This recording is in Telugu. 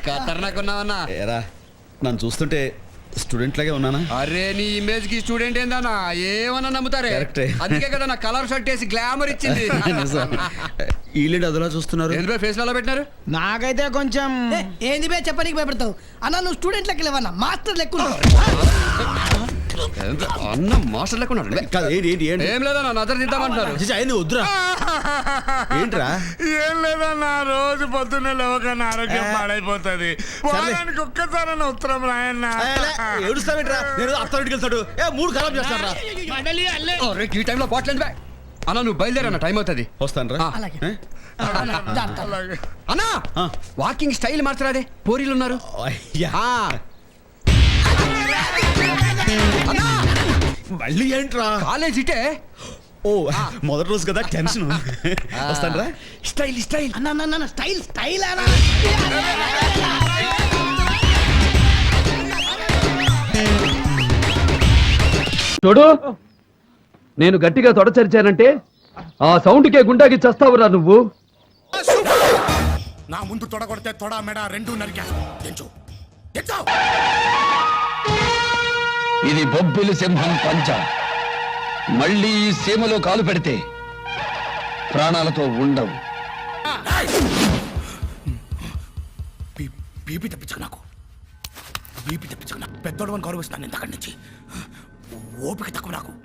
ఖతర్నాకున్నావన్నా. ఏరా నన్ను చూస్తుంటే స్టూడెంట్ లాగే ఉన్నానా? అరే నీ ఇమేజ్ కి స్టూడెంట్ ఏందన్నా ఏమన్నా నమ్ముతారే. కరెక్టే. అందుకే కదా నా కలర్ షర్ట్ వేసి గ్లామర్ ఇచ్చింది. వీళ్ళు అదలా చూస్తున్నారు. ఎందుకు ఫేస్ లో పెట్టినారు? నాకైతే కొంచెం ఏంది బే చెప్పడానికి భయపడతావు అన్న? నువ్వు స్టూడెంట్ లెక్క లేవన్నా, మాస్టర్ లెక్క ఉన్నావు. అన్న మాస్టర్ లేకున్నాడు. కాదు, ఏంటి ఏంటి ఏంటి? ఏం లేదా నజర్ తిద్దామంటున్నారు. అయింది వద్దురా. ఏంట్రా? ఏం లేదన్నా, రోజు పొద్దున్నే లేవకన్నా ఆరోగ్యం పాడైపోతుంది. వారానికి ఒక్కసారైనా ఉత్తరం రాయన్నా. ఏడుస్తావేంట్రా? నేను అత్తారింటికి వెళ్తాడు. 3 ఖరాబ్ చేస్తాను రా. అరే ఈ టైంలో బాట్లేదు బే. అన్న నువ్వు బయలుదేరన్న, టైం అవుతుంది. వస్తాను రా. అలాగే. అన్నా వాకింగ్ స్టైల్ మార్చరాదే, పోరీలు ఉన్నారు. మళ్ళీ ఏంట్రా? కాలేజ్ ఇటే. ఓ మొదటి రోజు కదా, టెన్షన్. వస్తాను రా. స్టైల్ స్టైల్ అన్న స్టైల్ స్టైల్ అన్న. చూడు, నేను గట్టిగా తొడచరిచానంటే ఆ సౌండ్కే గుండాకి చస్తావురా నువ్వు. నా ముందు తొడగొడితే తొడ మెడ రెండు నరికా. ఇది బొబ్బిలి సింహం పంచ. మళ్ళీ ఈ సీమలో కాలు పెడితే ప్రాణాలతో ఉండవు. బీపీ తెప్పించకు నాకు, బీపీ తెప్పించకు నాకు. పెద్దోడు అని గౌరవిస్తాను ఇంతక్కడి నుంచి. ఓపిక తక్కువ నాకు.